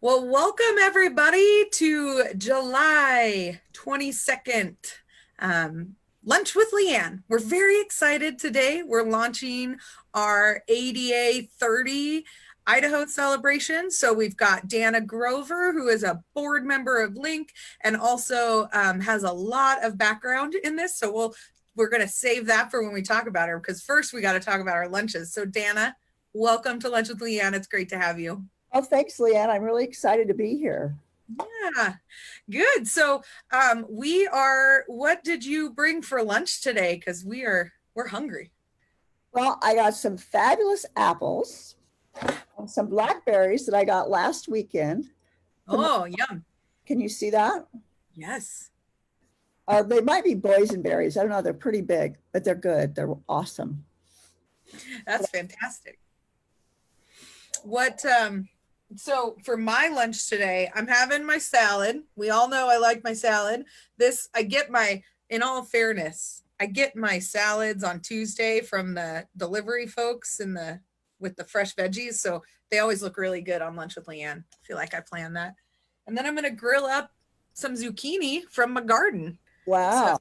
Well, welcome everybody to July 22nd, Lunch with LeAnn. We're very excited today. We're launching our ADA 30 Idaho celebration. So we've got Dana Gover, who is a board member of Link and also has a lot of background in this. So we're going to save that for when we talk about her, because first we got to talk about our lunches. So Dana, welcome to Lunch with LeAnn. It's great to have you. Oh, thanks, LeAnn. I'm really excited to be here. Yeah, good. So what did you bring for lunch today? Because we're hungry. Well, I got some fabulous apples and some blackberries that I got last weekend. From, Oh, yum. can you see that? Yes, They might be boysenberries. I don't know. They're pretty big, but they're good. They're awesome. that's fantastic. So for my lunch today, I'm having my salad. We all know I like my salad. In all fairness, I get my salads on Tuesday from the delivery folks with the fresh veggies. So they always look really good on Lunch with LeAnn. I feel like I planned that. And then I'm going to grill up some zucchini from my garden. So Wow.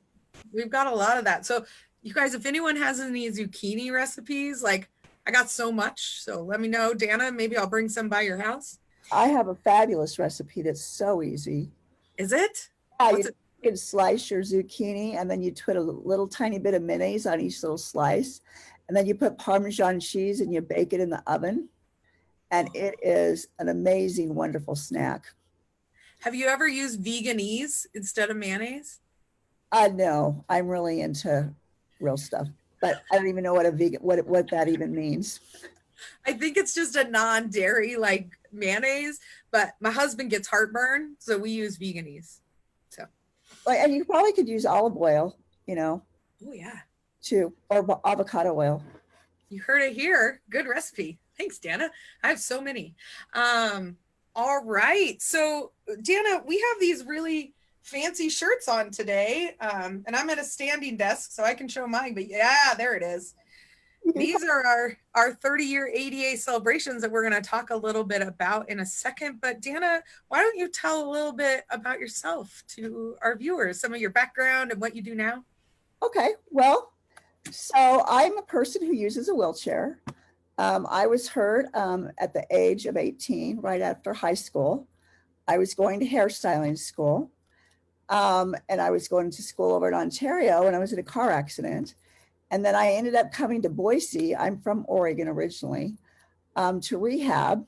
we've got a lot of that. So you guys, if anyone has any zucchini recipes, like I got so much. So let me know, Dana. Maybe I'll bring some by your house. I have a fabulous recipe that's so easy. Is it? Yeah, What's you it? can slice your zucchini and then you put a little tiny bit of mayonnaise on each little slice. And then you put Parmesan cheese and you bake it in the oven. And it is an amazing, wonderful snack. Have you ever used veganese instead of mayonnaise? No, I'm really into real stuff, but I don't even know what a vegan what that even means. I think it's just a non-dairy like mayonnaise, but my husband gets heartburn, so we use veganese. So, Like, and you probably could use olive oil, you know, oh yeah, too, or avocado oil. you heard it here. Good recipe. Thanks, Dana. I have so many. Um, all right. So, Dana, we have these really fancy shirts on today. And I'm at a standing desk, so I can show mine. But yeah, there it is. You can These are our 30-year ADA celebrations that we're going to talk a little bit about in a second. But Dana, why don't you tell a little bit about yourself to our viewers, some of your background and what you do now? okay. Well, so I'm a person who uses a wheelchair. I was hurt at the age of 18, right after high school. I was going to hairstyling school, and I was going to school over in Ontario, and I was in a car accident. And then I ended up coming to Boise. I'm from Oregon originally, to rehab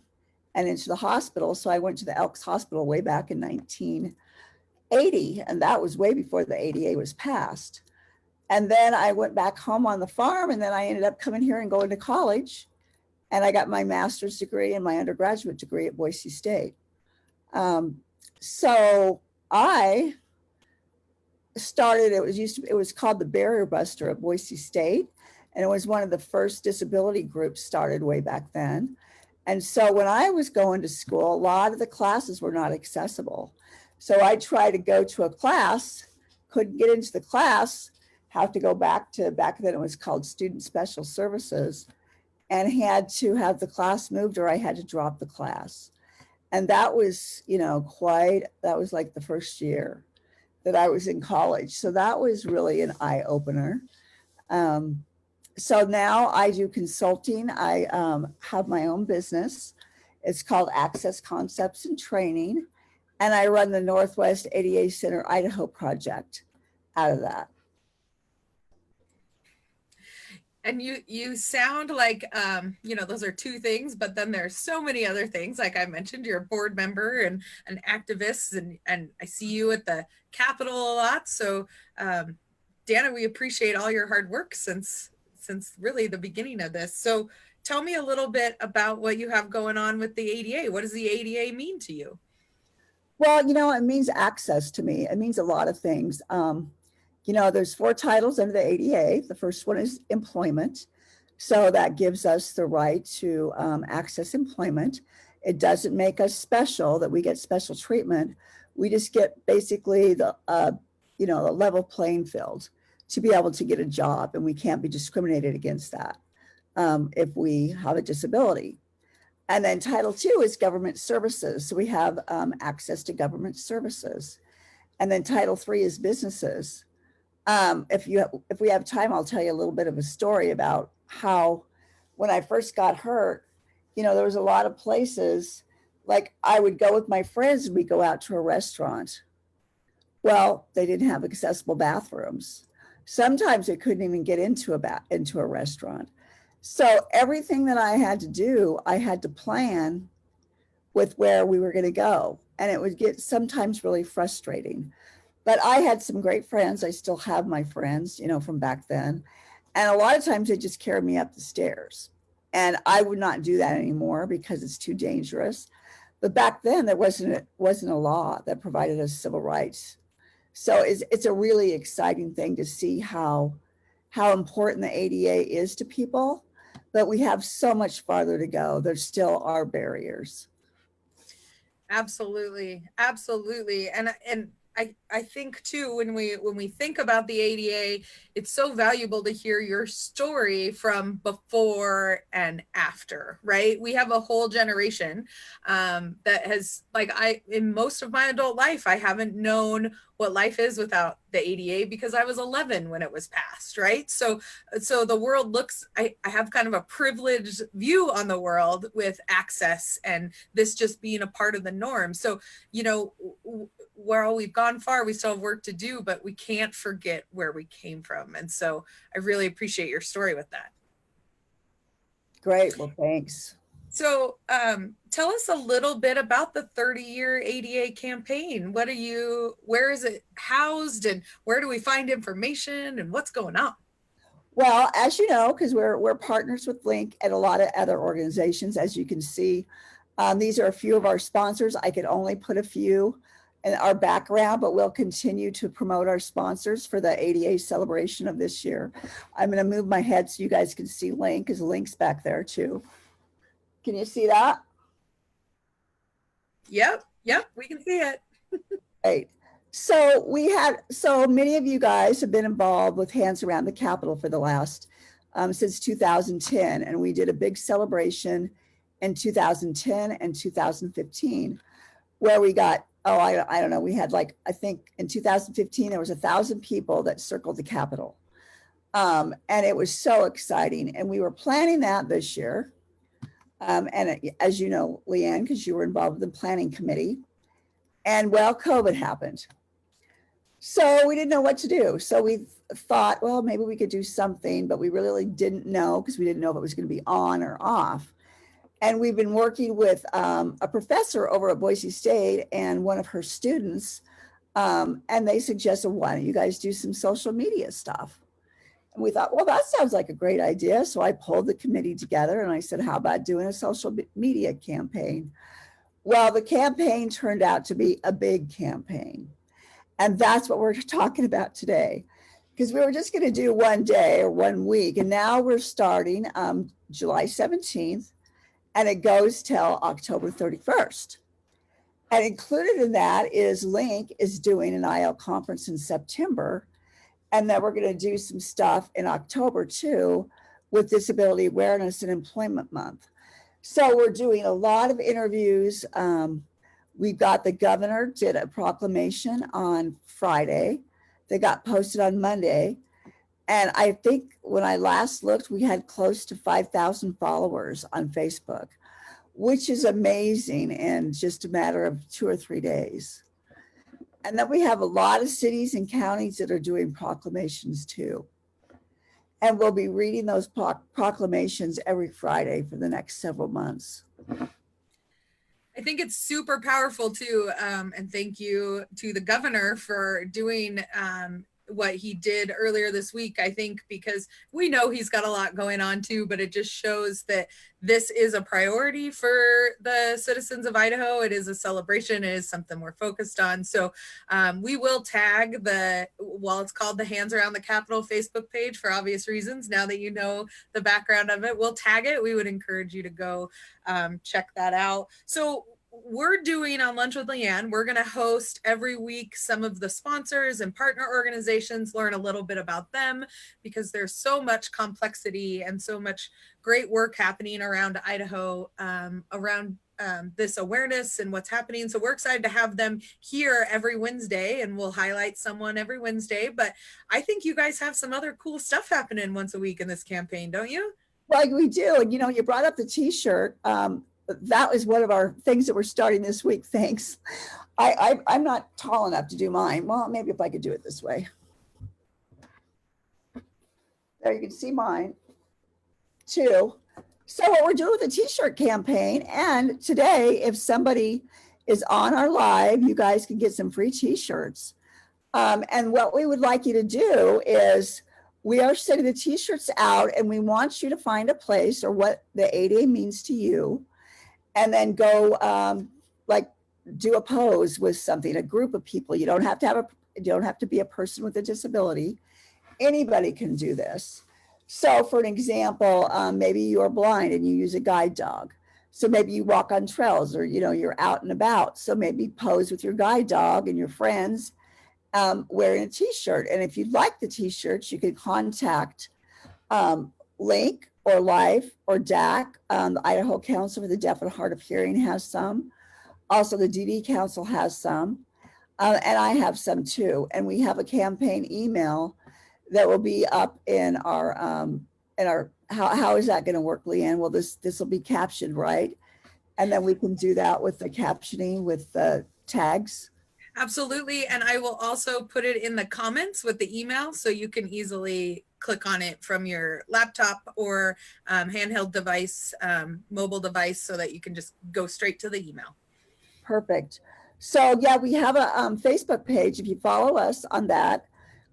and into the hospital. So I went to the Elks Hospital way back in 1980, and that was way before the ADA was passed. And then I went back home on the farm, and then I ended up coming here and going to college. And I got my master's degree and my undergraduate degree at Boise State. Um, so I started, it was called the Barrier Buster at Boise State. And it was one of the first disability groups started way back then. And so when I was going to school, a lot of the classes were not accessible. So I tried to go to a class, couldn't get into the class, have to go back then it was called Student Special Services, and had to have the class moved or I had to drop the class. And that was, that was like the first year that I was in college. So that was really an eye opener. Um, so now I do consulting. I have my own business. It's called Access Concepts and Training. And I run the Northwest ADA Center Idaho project out of that. And you sound like those are two things, but then there's so many other things. Like I mentioned, you're a board member and an activist, and I see you at the Capitol a lot. So Dana, we appreciate all your hard work since really the beginning of this. So tell me a little bit about what you have going on with the ADA. What does the ADA mean to you? Well, it means access to me. It means a lot of things. There's 4 titles under the ADA. The first one is employment. So that gives us the right to access employment. It doesn't make us special, that we get special treatment. We just get basically the level playing field to be able to get a job, and we can't be discriminated against that if we have a disability. And then Title II is government services. So we have access to government services. And then Title III is businesses. If we have time, I'll tell you a little bit of a story about how when I first got hurt, there was a lot of places, like I would go with my friends and we go out to a restaurant. Well, they didn't have accessible bathrooms. Sometimes they couldn't even get into a restaurant. So everything that I had to do, I had to plan with where we were going to go. And it would get sometimes really frustrating. But I had some great friends. I still have my friends, from back then. And a lot of times they just carried me up the stairs. And I would not do that anymore because it's too dangerous. But back then there wasn't a law that provided us civil rights. So it's a really exciting thing to see how important the ADA is to people. But we have so much farther to go. There still are barriers. Absolutely. Absolutely. And I think too, when we think about the ADA, it's so valuable to hear your story from before and after, right? We have a whole generation that has, like, in most of my adult life, I haven't known what life is without the ADA because I was 11 when it was passed, right? So the world looks, I have kind of a privileged view on the world with access and this just being a part of the norm. So, while we've gone far, we still have work to do, but we can't forget where we came from. And so I really appreciate your story with that. Great. Well, thanks. So tell us a little bit about the 30-year ADA campaign. Where is it housed, and where do we find information, and what's going on? Well, as you know, because we're partners with Link and a lot of other organizations, as you can see, these are a few of our sponsors. I could only put a few in our background, but we'll continue to promote our sponsors for the ADA celebration of this year. I'm going to move my head so you guys can see Link, because Link's back there too. Can you see that? Yep, we can see it. Right. So many of you guys have been involved with Hands Around the Capitol for the last since 2010, and we did a big celebration in 2010 and 2015 where we got, I don't know, we had, like, I think in 2015 there was 1,000 people that circled the Capitol, and it was so exciting. And we were planning that this year, as you know, LeAnn, because you were involved with the planning committee, and well, COVID happened. So we didn't know what to do. So we thought, well, maybe we could do something, but we really didn't know, because we didn't know if it was going to be on or off. And we've been working with a professor over at Boise State and one of her students, and they suggested, why don't you guys do some social media stuff? And we thought, well, that sounds like a great idea. So I pulled the committee together and I said, how about doing a social media campaign? Well, the campaign turned out to be a big campaign. And that's what we're talking about today, because we were just going to do one day or 1 week. And now we're starting July 17th, and it goes till October 31st. And included in that is Link is doing an IL conference in September. And then we're going to do some stuff in October too, with Disability Awareness and Employment Month. So we're doing a lot of interviews. We've got the governor did a proclamation on Friday. They got posted on Monday. And I think when I last looked, we had close to 5,000 followers on Facebook, which is amazing in just a matter of 2 or 3 days. And then we have a lot of cities and counties that are doing proclamations too. And we'll be reading those proclamations every Friday for the next several months. I think it's super powerful too. And thank you to the governor for doing what he did earlier this week, I think, because we know he's got a lot going on too, but it just shows that this is a priority for the citizens of Idaho. It is a celebration. It is something we're focused on. So we will tag while it's called the Hands Around the Capitol Facebook page for obvious reasons. Now that you know the background of it, we'll tag it. We would encourage you to go check that out. So we're doing on Lunch with LeAnn, we're going to host every week some of the sponsors and partner organizations, learn a little bit about them, because there's so much complexity and so much great work happening around Idaho, around this awareness and what's happening. So we're excited to have them here every Wednesday, and we'll highlight someone every Wednesday. But I think you guys have some other cool stuff happening once a week in this campaign, don't you? Well, we do. And, you brought up the t-shirt. That was one of our things that we're starting this week. Thanks. I'm not tall enough to do mine. Well, maybe if I could do it this way. There, you can see mine too. So what we're doing with the t-shirt campaign, and today, if somebody is on our live, you guys can get some free t-shirts. And what we would like you to do is, we are sending the t-shirts out, and we want you to find a place or what the ADA means to you, and then go like do a pose with something, a group of people. You don't have to be a person with a disability. Anybody can do this. So for an example, maybe you're blind and you use a guide dog. So maybe you walk on trails, or you're out and about. So maybe pose with your guide dog and your friends, wearing a t-shirt. And if you'd like the t-shirts, you can contact Link or Life or DAC. The Idaho Council for the Deaf and Hard of Hearing has some. Also, the DD Council has some. And I have some too. And we have a campaign email that will be up in our how is that going to work, LeAnn? Well, this will be captioned, right? And then we can do that with the captioning with the tags. Absolutely. And I will also put it in the comments with the email, so you can easily click on it from your laptop or handheld device, mobile device, so that you can just go straight to the email. Perfect. So yeah, we have a Facebook page. If you follow us on that,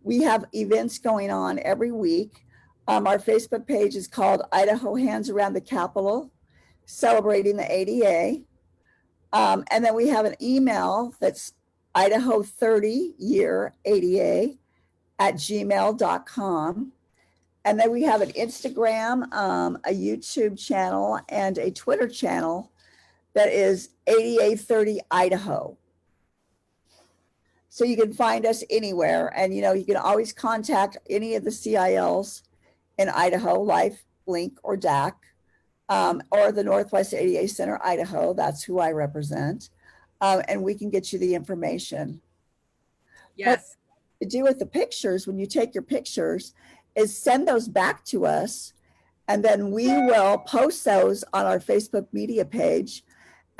we have events going on every week. Our Facebook page is called Idaho Hands Around the Capitol, celebrating the ADA. And then we have an email that's Idaho30Idaho@gmail.com. And then we have an Instagram, a YouTube channel, and a Twitter channel that is ADA30Idaho. So you can find us anywhere. And, you can always contact any of the CILs in Idaho, Life, Link, or DAC, or the Northwest ADA Center, Idaho. That's who I represent. And we can get you the information. Yes. What to do with the pictures, when you take your pictures, is send those back to us, and then we will post those on our Facebook media page.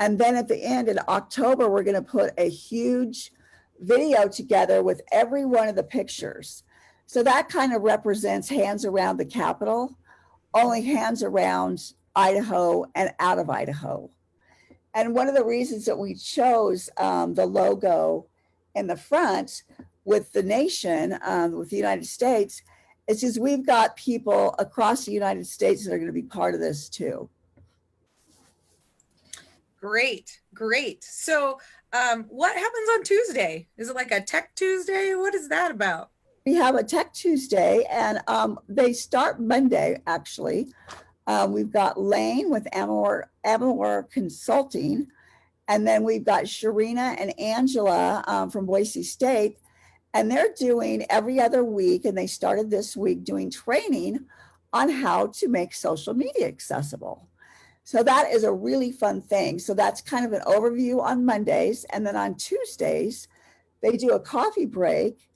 And then at the end, in October, we're going to put a huge video together with every one of the pictures. So that kind of represents Hands Around the Capitol, only hands around Idaho and out of Idaho. And one of the reasons that we chose the logo in the front with the nation, with the United States, is because we've got people across the United States that are going to be part of this too. Great, great. So what happens on Tuesday? Is it like a Tech Tuesday? What is that about? We have a Tech Tuesday, and they start Monday, actually. We've got LeAnn with Amor Consulting, and then we've got Sharina and Angela from Boise State, and they're doing every other week, and they started this week doing training on how to make social media accessible. So that is a really fun thing. So that's kind of an overview on Mondays, and then on Tuesdays, they do a coffee break,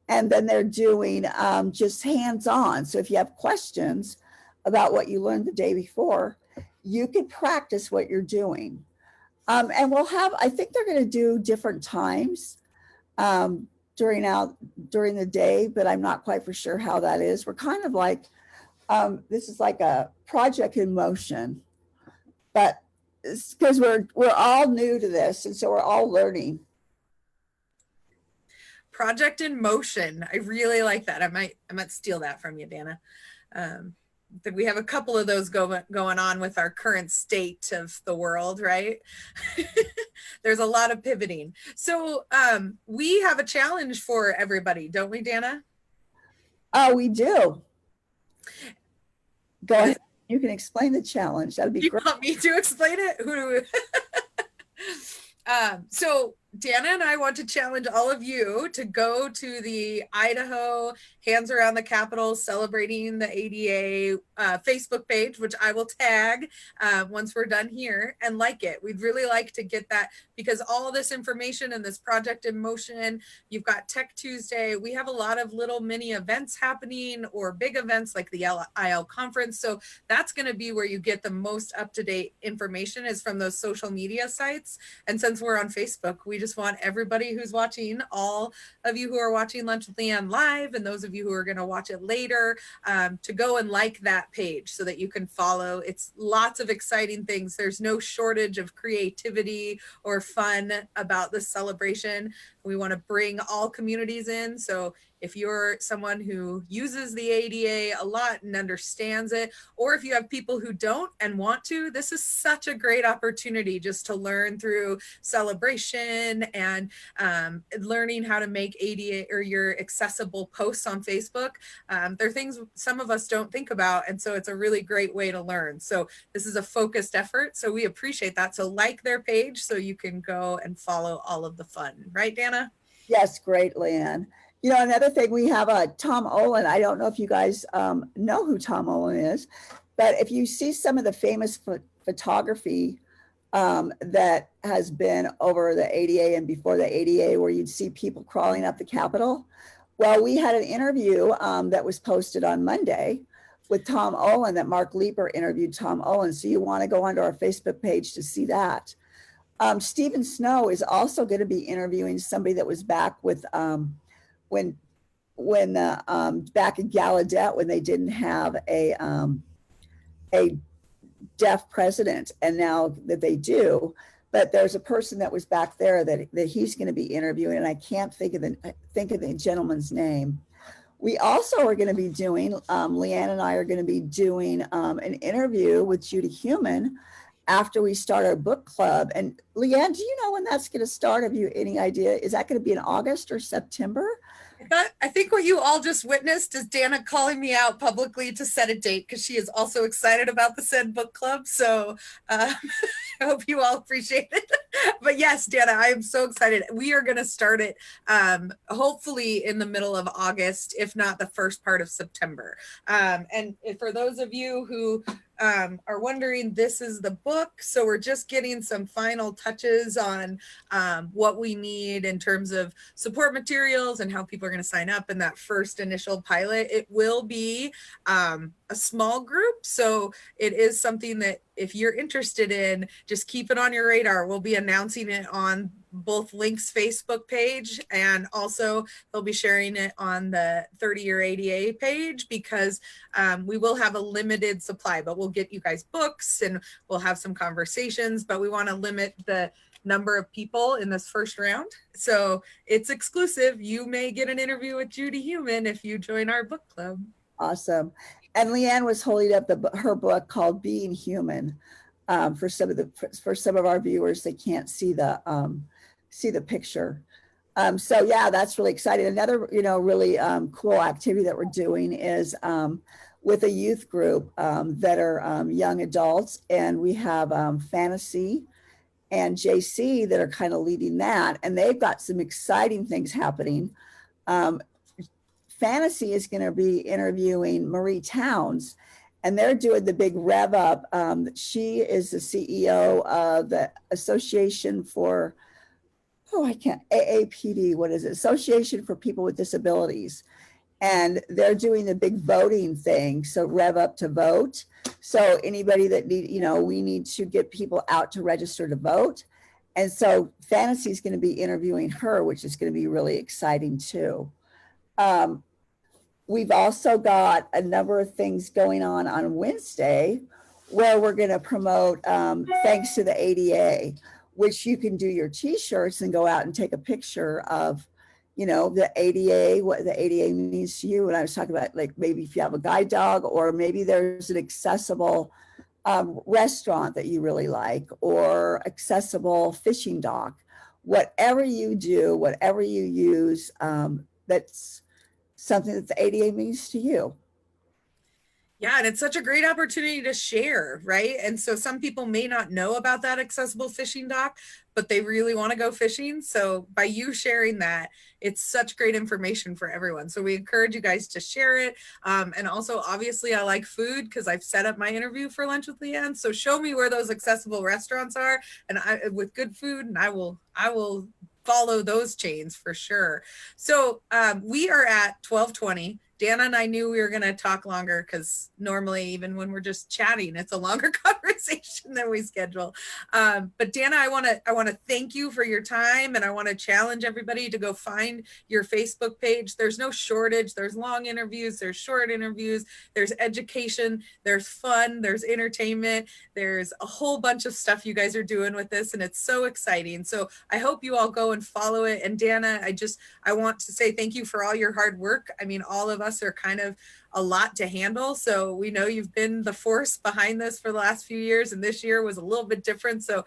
and then they're doing just hands-on. So if you have questions about what you learned the day before, you can practice what you're doing. And we'll have, I think they're going to do different times during the day, but I'm not quite for sure how that is. We're kind of like, this is like a project in motion, but it's because we're all new to this, and so we're all learning. Project in motion. I really like that. I might steal that from you, Dana. We have a couple of those going on with our current state of the world, right? There's a lot of pivoting. So we have a challenge for everybody, don't we, Dana? Oh, we do. Go ahead. You can explain the challenge. That'd be great. You want me to explain it? So Dana and I want to challenge all of you to go to the Idaho Hands Around the Capitol Celebrating the ADA Facebook page, which I will tag once we're done here, and like it. We'd really like to get that because all this information and this project in motion, you've got Tech Tuesday. We have a lot of little mini events happening or big events like the LIL conference. So that's going to be where you get the most up-to-date information is from those social media sites. And since we're on Facebook, we just want everybody who's watching, all of you who are watching Lunch with LeAnn live, and those of you who are going to watch it later, to go and like that page so that you can follow. It's lots of exciting things. There's no shortage of creativity or fun about this celebration. We want to bring all communities in. So if you're someone who uses the ADA a lot and understands it, or if you have people who don't and want to, this is such a great opportunity just to learn through celebration and learning how to make ADA or your accessible posts on Facebook. They're things some of us don't think about, and so it's a really great way to learn. So this is a focused effort, so we appreciate that. So like their page so you can go and follow all of the fun. Right, Dana? Yes, great, LeAnn. You know, another thing, we have Tom Olin. I don't know if you guys know who Tom Olin is, but if you see some of the famous photography that has been over the ADA and before the ADA, where you'd see people crawling up the Capitol. Well, we had an interview that was posted on Monday with Tom Olin, that Mark Leeper interviewed Tom Olin. So you want to go onto our Facebook page to see that. Stephen Snow is also going to be interviewing somebody that was back with when back in Gallaudet when they didn't have a deaf president, and now that they do. But there's a person that was back there that he's going to be interviewing, and I can't think of the gentleman's name. We also are going to be doing, LeAnn and I are going to be doing an interview with Judy Heumann after we start our book club. And LeAnn, do you know when that's going to start? Have you any idea? Is that going to be in August or September? I think what you all just witnessed is Dana calling me out publicly to set a date because she is also excited about the said book club. So I hope you all appreciate it. But yes, Dana, I am so excited. We are going to start it hopefully in the middle of August, if not the first part of September. And for those of you who are wondering, this is the book. So we're just getting some final touches on what we need in terms of support materials and how people are going to sign up in that first initial pilot. It will be a small group. So it is something that if you're interested in, just keep it on your radar. We'll be announcing it on both Link's Facebook page, and also they'll be sharing it on the 30-year ADA page because we will have a limited supply, but we'll get you guys books and we'll have some conversations, but we want to limit the number of people in this first round. So it's exclusive. You may get an interview with Judy Heumann if you join our book club. Awesome. And LeAnn was holding up her book called Being Human for some of our viewers that can't see the picture. So yeah, that's really exciting. Another, really cool activity that we're doing is with a youth group that are young adults, and we have Fantasy and JC that are kind of leading that, and they've got some exciting things happening. Fantasy is going to be interviewing Marie Towns, and they're doing the big rev up. She is the CEO of the Association for, AAPD, what is it? Association for People with Disabilities. And they're doing the big voting thing. So rev up to vote. So anybody that we need to get people out to register to vote. And so Fantasy is going to be interviewing her, which is going to be really exciting too. We've also got a number of things going on Wednesday where we're going to promote Thanks to the ADA, which you can do your t-shirts and go out and take a picture of, the ADA, what the ADA means to you. And I was talking about, like, maybe if you have a guide dog, or maybe there's an accessible restaurant that you really like, or accessible fishing dock. Whatever you do, whatever you use, that's something that the ADA means to you. Yeah, and it's such a great opportunity to share, right? And so some people may not know about that accessible fishing dock, but they really want to go fishing. So by you sharing that, it's such great information for everyone. So we encourage you guys to share it. And also, obviously, I like food because I've set up my interview for Lunch with LeAnn. So show me where those accessible restaurants are, and with good food, and I will follow those chains for sure. So we are at 12:20. Dana and I knew we were going to talk longer because normally, even when we're just chatting, it's a longer conversation than we schedule. But Dana, I want to thank you for your time, and I want to challenge everybody to go find your Facebook page. There's no shortage. There's long interviews. There's short interviews. There's education. There's fun. There's entertainment. There's a whole bunch of stuff you guys are doing with this, and it's so exciting. So I hope you all go and follow it. And Dana, I want to say thank you for all your hard work. I mean, all of us are kind of a lot to handle. So we know you've been the force behind this for the last few years, and this year was a little bit different. So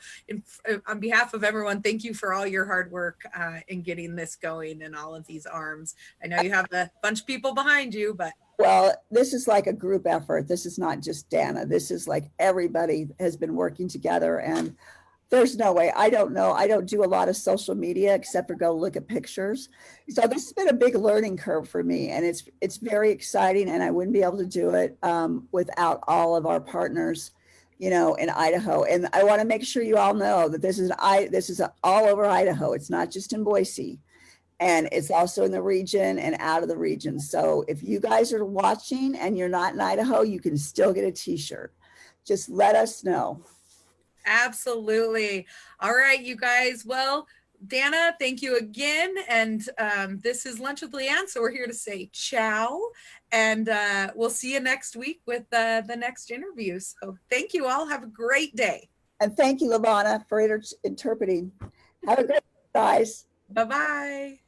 on behalf of everyone, thank you for all your hard work in getting this going and all of these arms. I know you have a bunch of people behind you, but Well, this is like a group effort. This is not just Dana. This is like everybody has been working together, and there's no way. I don't know. I don't do a lot of social media except for go look at pictures. So this has been a big learning curve for me, and it's very exciting. And I wouldn't be able to do it without all of our partners, in Idaho. And I want to make sure you all know that this is all over Idaho. It's not just in Boise, and it's also in the region and out of the region. So if you guys are watching and you're not in Idaho, you can still get a T-shirt. Just let us know. absolutely. All right, you guys. Well, Dana, thank you again. And this is Lunch with LeAnn. So we're here to say ciao. And we'll see you next week with the next interview. So thank you all. Have a great day. And thank you, Lavana, for interpreting. Have a great day, guys. Bye bye.